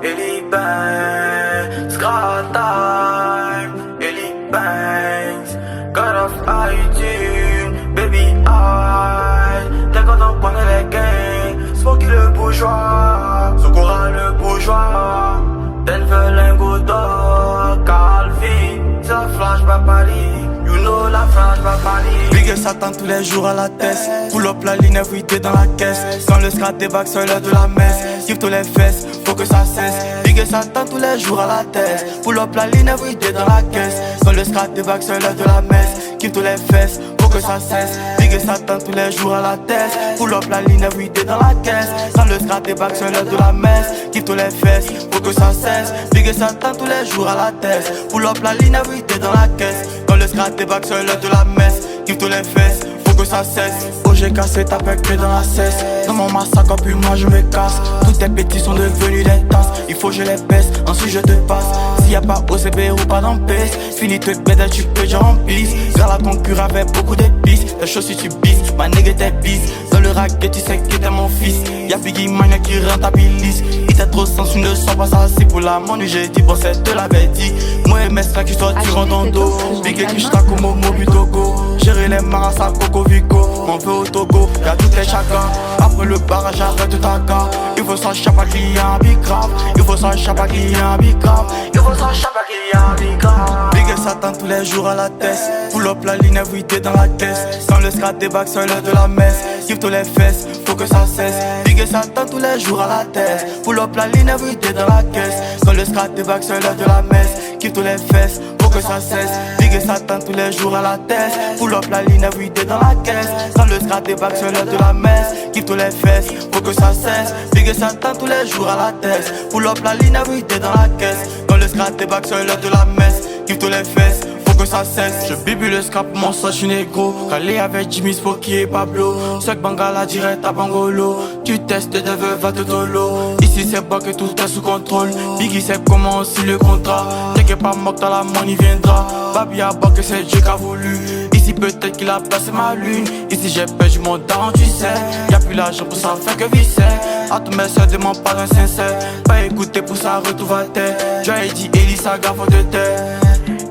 Ellie Banks, Scar Time, Ellie Banks, God of iTunes, Baby I, t'es quand on connaît les gangs, Smokey le bourgeois, Sokora le bourgeois, Denver Lingodo, Calvin, ça flash Babali, you know la flash Babali. Big Satan tous les jours à la tête. Pull up la ligne everyday dans la caisse. Quand le scrat débarque sur l'heure de la messe. Give tous les fesses, faut que ça cesse. Big Satan tous les jours à la tête. Pull up la ligne everyday dans la caisse. Quand le scrat débarque sur l'heure de la messe. Give tous les fesses, faut que ça cesse. Big Satan tous les jours à la tête. Pull up la ligne everyday dans la caisse. Quand le scrat débarque sur l'heure de la messe. Give tous les fesses, faut que ça cesse. Big Satan tous les jours à la tête. Pull up la ligne everyday dans la caisse. Quand le scrat débarque sur l'heure de la messe. Give tous les fesses, faut que ça cesse. Oh j'ai cassé ta bec dans la cesse. Dans mon massacre puis moi je me casse. Tous tes petits sont devenus des tasses. Il faut que je les baisse, ensuite je te passe. S'il y a pas OCB ou pas d'empêche. Fini te bête, tu peux déjà en pisse. Car la concurrence avec beaucoup d'épices. Les choses si tu bises, ma nègre t'es bis. Dans le racket tu sais que t'es mon fils. Y'a Biggie Mania qui rentabilise. Il t'est trop sens, tu ne sens pas ça. C'est pour la monnaie j'ai dit, bon c'est te l'avais dit. Moi et mes là qui sortent tu rentres dans ton dos. Biggie qui j't'a comme au Mobu Togo. Gérer les maras à Coco Vico. On veut au Togo, y'a tout les chacun. Après le barrage arrête tout à cas. Il faut s'en chaper qu'il y a un big grave. Il faut s'en chaper qu'il y a un big grave. Il faut s'en chaper qu'il y a un big grave. Big Satan tous les jours à la tête. Pull up la ligne everyday dans la caisse. Quand le scrat débarque sur l'heure de la messe. Give tous les fesses, faut que ça cesse. Big Satan tous les jours à la tête. Pull up la ligne everyday dans la caisse. Quand le scrat débarque sur l'heure de la messe. Give tous les fesses, faut que ça cesse. Big Satan tous les jours à la tête. Pull up la ligne everyday dans la caisse. Quand le scrat débarque sur l'heure de la messe. Give tous les fesses, faut que ça cesse. Big Satan tous les jours à la tête. Pull up la ligne everyday dans la caisse. Quand le scrat débarque sur l'heure de la messe. Give tous les fesses, faut que ça cesse. Je bibi le scrap, mon sang, je suis négro. Calé avec Jimmy, Smokey et Pablo. Sec Bangala direct à Bangolo. Tu testes de veuve, va te tolo. Ici c'est pas que tout est sous contrôle. Biggie sait comment aussi le contrat. T'inquiète pas, moque dans la money viendra. Babi a pas que c'est Dieu qui a voulu. Ici peut-être qu'il a placé ma lune. Ici j'ai perdu mon temps, tu sais. Y'a plus l'argent pour ça, faire que visser. A tous mes soeurs demande pas d'un sincère. Pas écouter pour ça, retrouve à terre. J'ai dit Elisa gaffe de terre.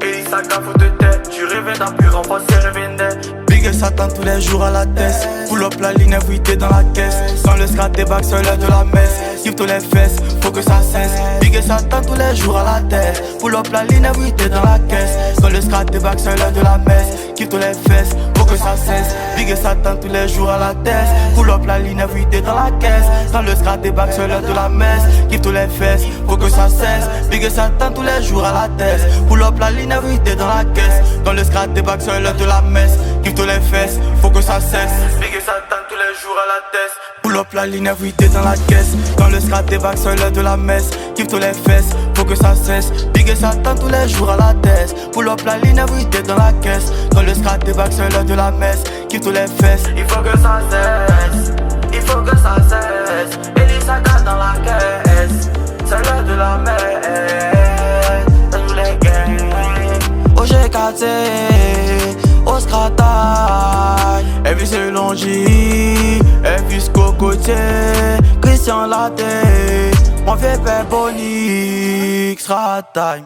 Elisa gaffe de tête, tu rêvais d'un plus renforcé, je vendais. Big Satan tous les jours à la tête. Pull up la ligne everyday dans la caisse. Quand le scrat débarque sur l'heure de la messe. Give tous les fesses, faut que ça cesse. Big Satan tous les jours à la tête. Pull up la ligne everyday dans la caisse. Quand le scrat débarque sur l'heure de la messe. Give tous les fesses, faut que ça cesse. Big Satan tous les jours à la tête. Pull up la ligne everyday dans la caisse. Quand le scrat débarque sur l'heure de la messe. Give tous les fesses, faut que ça cesse. Big Satan tous les jours à la tête. Pull up la ligne everyday dans la caisse. Quand le scrat débarque sur l'heure de la messe. Give tous les fesses, faut que ça cesse. Big Satan tous les jours à la tête. Pull up la ligne everyday dans la caisse. Quand le scrat débarque sur l'heure de la messe. Give tous les fesses, faut que ça cesse. Big Satan tous les jours à la tête. Pull up la ligne everyday dans la caisse. Quand le scrat débarque sur l'heure de la messe. Give tous les fesses, il faut que ça cesse. Il faut que ça cesse. Elisa garde dans la caisse. C'est l'heure de la messe. Dans tous les gangs. oh j'ai cassé. Au scrataille, et puis c'est Longy, et puis ce cocotier, Christian Latte, mon vieux père Bonix, scrataille.